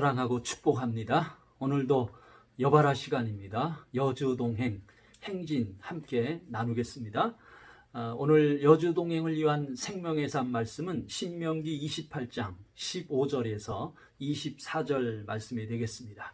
사랑하고 축복합니다. 오늘도 여바라 시간입니다. 여주동행 행진 함께 나누겠습니다. 오늘 여주동행을 위한 생명의 삶 말씀은 신명기 28장 15절에서 24절 말씀이 되겠습니다.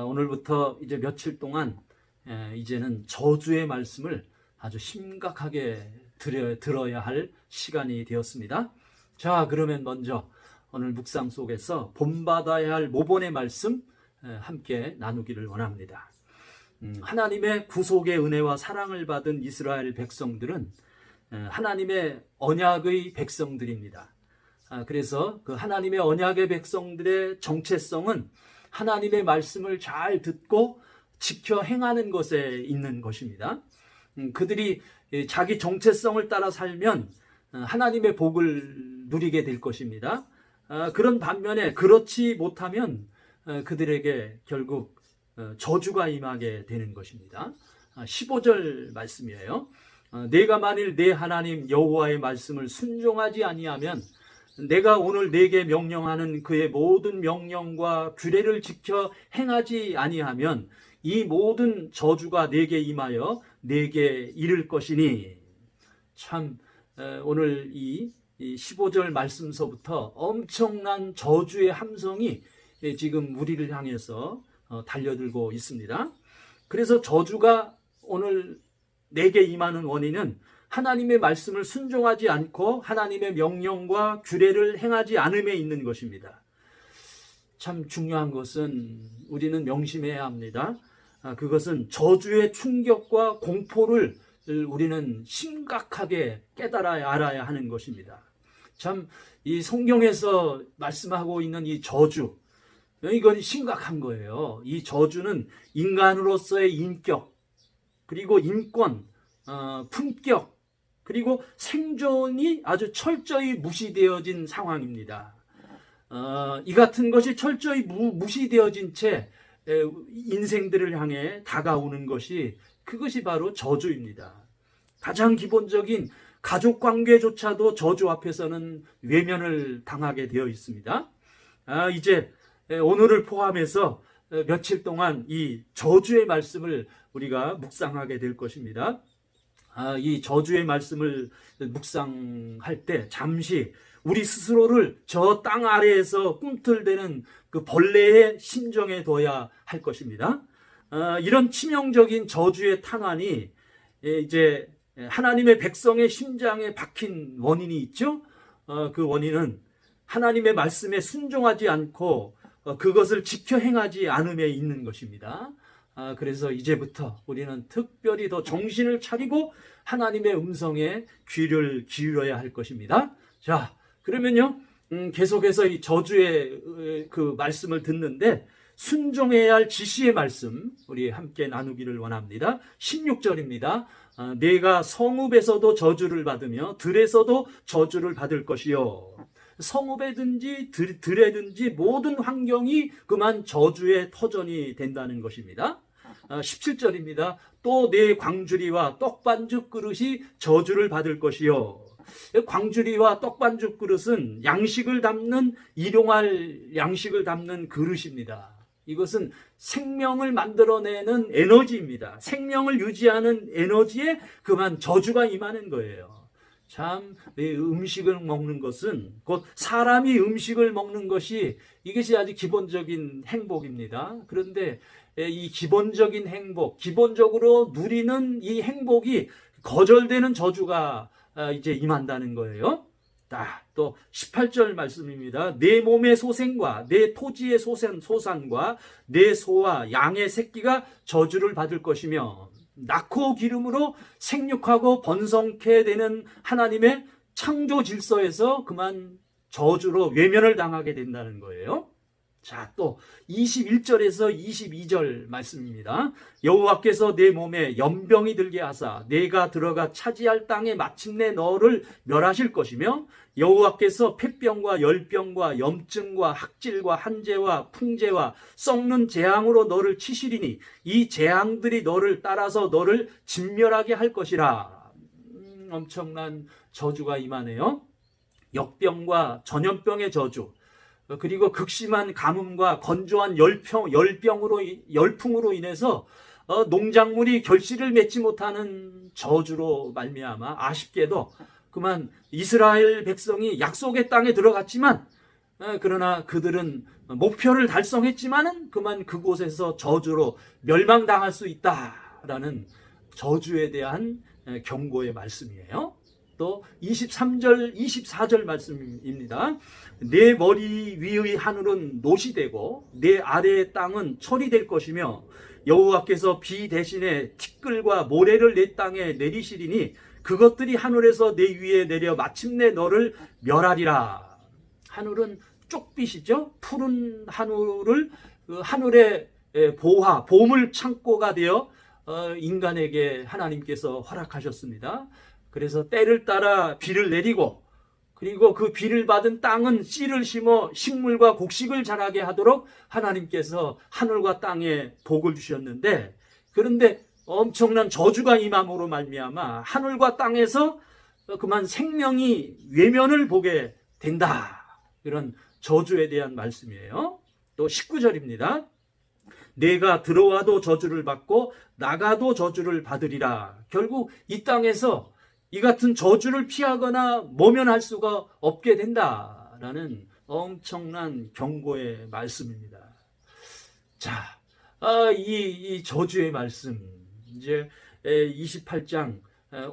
오늘부터 이제 며칠 동안 이제는 저주의 말씀을 아주 심각하게 들어야 할 시간이 되었습니다. 자, 그러면 먼저 오늘 묵상 속에서 본받아야 할 모본의 말씀 함께 나누기를 원합니다. 하나님의 구속의 은혜와 사랑을 받은 이스라엘 백성들은 하나님의 언약의 백성들입니다. 그래서 그 하나님의 언약의 백성들의 정체성은 하나님의 말씀을 잘 듣고 지켜 행하는 것에 있는 것입니다. 그들이 자기 정체성을 따라 살면 하나님의 복을 누리게 될 것입니다. 그런 반면에 그렇지 못하면 그들에게 결국 저주가 임하게 되는 것입니다. 15절 말씀이에요. 내가 만일 내 하나님 여호와의 말씀을 순종하지 아니하면 내가 오늘 내게 명령하는 그의 모든 명령과 규례를 지켜 행하지 아니하면 이 모든 저주가 내게 임하여 내게 이를 것이니. 참 오늘 이 15절 말씀서부터 엄청난 저주의 함성이 지금 우리를 향해서 달려들고 있습니다. 그래서 저주가 오늘 내게 임하는 원인은 하나님의 말씀을 순종하지 않고 하나님의 명령과 규례를 행하지 않음에 있는 것입니다. 참 중요한 것은 우리는 명심해야 합니다. 그것은 저주의 충격과 공포를 우리는 심각하게 깨달아야 알아야 하는 것입니다. 참 이 성경에서 말씀하고 있는 이 저주, 이건 심각한 거예요. 이 저주는 인간으로서의 인격, 그리고 인권, 품격, 그리고 생존이 아주 철저히 무시되어진 상황입니다. 이 같은 것이 철저히 무시되어진 채 인생들을 향해 다가오는 것이 그것이 바로 저주입니다. 가장 기본적인 가족 관계조차도 저주 앞에서는 외면을 당하게 되어 있습니다. 이제 오늘을 포함해서 며칠 동안 이 저주의 말씀을 우리가 묵상하게 될 것입니다. 이 저주의 말씀을 묵상할 때 잠시 우리 스스로를 저 땅 아래에서 꿈틀대는 그 벌레의 심정에 둬야 할 것입니다. 이런 치명적인 저주의 탄환이 이제 하나님의 백성의 심장에 박힌 원인이 있죠. 그 원인은 하나님의 말씀에 순종하지 않고 그것을 지켜 행하지 않음에 있는 것입니다. 그래서 이제부터 우리는 특별히 더 정신을 차리고 하나님의 음성에 귀를 기울여야 할 것입니다. 자, 그러면요, 계속해서 이 저주의 그 말씀을 듣는데 순종해야 할 지시의 말씀 우리 함께 나누기를 원합니다. 16절입니다. 내가 성읍에서도 저주를 받으며 들에서도 저주를 받을 것이요. 성읍에든지 들에든지 모든 환경이 그만 저주의 터전이 된다는 것입니다. 17절입니다. 또 내 광주리와 떡반죽 그릇이 저주를 받을 것이요. 광주리와 떡반죽 그릇은 양식을 담는 일용할 양식을 담는 그릇입니다. 이것은 생명을 만들어내는 에너지입니다. 생명을 유지하는 에너지에 그만 저주가 임하는 거예요. 참 음식을 먹는 것은 곧 사람이 음식을 먹는 것이 이것이 아주 기본적인 행복입니다. 그런데 이 기본적인 행복, 기본적으로 누리는 이 행복이 거절되는 저주가 이제 임한다는 거예요. 또 18절 말씀입니다. 내 몸의 소생과 내 토지의 소산과 내 소와 양의 새끼가 저주를 받을 것이며 낳고 기름으로 생육하고 번성케 되는 하나님의 창조 질서에서 그만 저주로 외면을 당하게 된다는 거예요. 자, 또 21절에서 22절 말씀입니다. 여호와께서 내 몸에 연병이 들게 하사 내가 들어가 차지할 땅에 마침내 너를 멸하실 것이며 여호와께서 폐병과 열병과 염증과 학질과 한재와 풍재와 썩는 재앙으로 너를 치시리니 이 재앙들이 너를 따라서 너를 진멸하게 할 것이라. 엄청난 저주가 임하네요. 역병과 전염병의 저주, 그리고 극심한 가뭄과 건조한 열풍으로 인해서 농작물이 결실을 맺지 못하는 저주로 말미암아 아쉽게도 그만 이스라엘 백성이 약속의 땅에 들어갔지만 그러나 그들은 목표를 달성했지만은 그만 그곳에서 저주로 멸망당할 수 있다라는 저주에 대한 경고의 말씀이에요. 또 23절, 24절 말씀입니다. 내 머리 위의 하늘은 노시 되고 내 아래의 땅은 철이 될 것이며 여호와께서 비 대신에 티끌과 모래를 내 땅에 내리시리니 그것들이 하늘에서 내 위에 내려 마침내 너를 멸하리라. 하늘은 쪽빛이죠. 푸른 하늘을 하늘의 보물 창고가 되어 인간에게 하나님께서 허락하셨습니다. 그래서 때를 따라 비를 내리고 그리고 그 비를 받은 땅은 씨를 심어 식물과 곡식을 자라게 하도록 하나님께서 하늘과 땅에 복을 주셨는데, 그런데 엄청난 저주가 임함으로 말미암아 하늘과 땅에서 그만 생명이 외면을 보게 된다. 이런 저주에 대한 말씀이에요. 또 19절입니다. 내가 들어와도 저주를 받고 나가도 저주를 받으리라. 결국 이 땅에서 이 같은 저주를 피하거나 모면할 수가 없게 된다라는 엄청난 경고의 말씀입니다. 자, 이 저주의 말씀, 이제 28장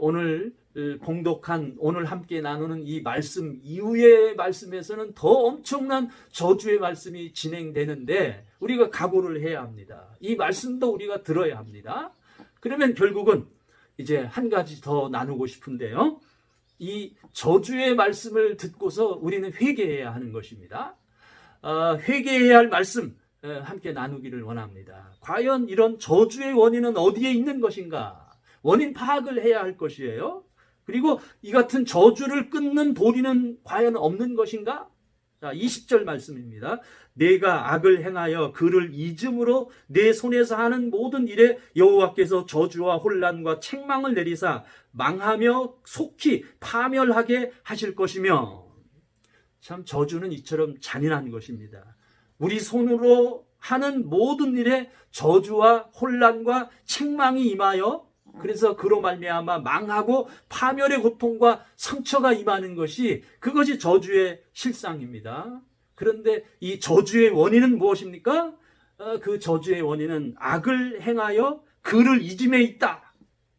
오늘 봉독한 오늘 함께 나누는 이 말씀 이후의 말씀에서는 더 엄청난 저주의 말씀이 진행되는데 우리가 각오를 해야 합니다. 이 말씀도 우리가 들어야 합니다. 그러면 결국은 이제 한 가지 더 나누고 싶은데요. 이 저주의 말씀을 듣고서 우리는 회개해야 하는 것입니다. 회개해야 할 말씀 함께 나누기를 원합니다. 과연 이런 저주의 원인은 어디에 있는 것인가? 원인 파악을 해야 할 것이에요. 그리고 이 같은 저주를 끊는 도리는 과연 없는 것인가? 자, 20절 말씀입니다. 내가 악을 행하여 그를 잊음으로 내 손에서 하는 모든 일에 여호와께서 저주와 혼란과 책망을 내리사 망하며 속히 파멸하게 하실 것이며. 참 저주는 이처럼 잔인한 것입니다. 우리 손으로 하는 모든 일에 저주와 혼란과 책망이 임하여 그래서 그로 말미암아 망하고 파멸의 고통과 상처가 임하는 것이 그것이 저주의 실상입니다. 그런데 이 저주의 원인은 무엇입니까? 그 저주의 원인은 악을 행하여 그를 잊음에 있다.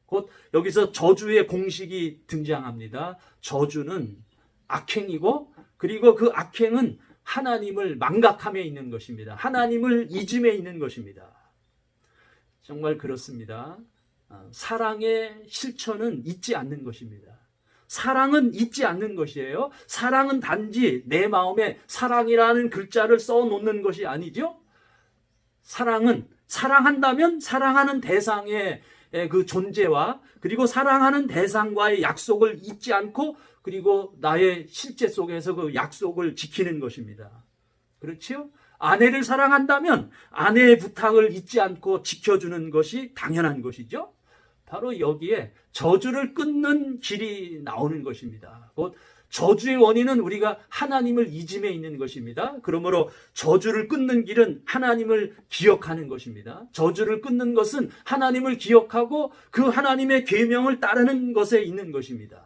곧 여기서 저주의 공식이 등장합니다. 저주는 악행이고 그리고 그 악행은 하나님을 망각함에 있는 것입니다. 하나님을 잊음에 있는 것입니다. 정말 그렇습니다. 사랑의 실천은 잊지 않는 것입니다. 사랑은 잊지 않는 것이에요. 사랑은 단지 내 마음에 사랑이라는 글자를 써놓는 것이 아니죠. 사랑은 사랑한다면 사랑하는 대상의 그 존재와 그리고 사랑하는 대상과의 약속을 잊지 않고 그리고 나의 실제 속에서 그 약속을 지키는 것입니다. 그렇지요? 아내를 사랑한다면 아내의 부탁을 잊지 않고 지켜주는 것이 당연한 것이죠. 바로 여기에 저주를 끊는 길이 나오는 것입니다. 곧 저주의 원인은 우리가 하나님을 잊음에 있는 것입니다. 그러므로 저주를 끊는 길은 하나님을 기억하는 것입니다. 저주를 끊는 것은 하나님을 기억하고 그 하나님의 계명을 따르는 것에 있는 것입니다.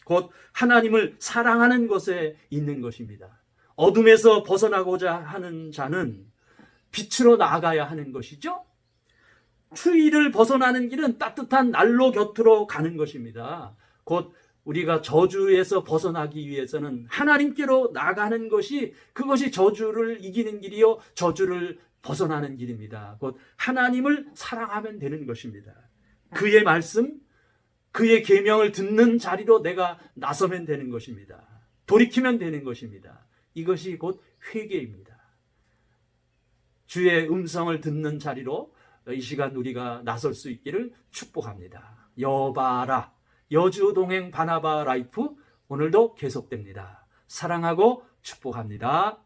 곧 하나님을 사랑하는 것에 있는 것입니다. 어둠에서 벗어나고자 하는 자는 빛으로 나아가야 하는 것이죠. 추위를 벗어나는 길은 따뜻한 난로 곁으로 가는 것입니다. 곧 우리가 저주에서 벗어나기 위해서는 하나님께로 나가는 것이 그것이 저주를 이기는 길이요 저주를 벗어나는 길입니다. 곧 하나님을 사랑하면 되는 것입니다. 그의 말씀, 그의 계명을 듣는 자리로 내가 나서면 되는 것입니다. 돌이키면 되는 것입니다. 이것이 곧 회개입니다. 주의 음성을 듣는 자리로 이 시간 우리가 나설 수 있기를 축복합니다. 여바라 여주동행 바나바 라이프 오늘도 계속됩니다. 사랑하고 축복합니다.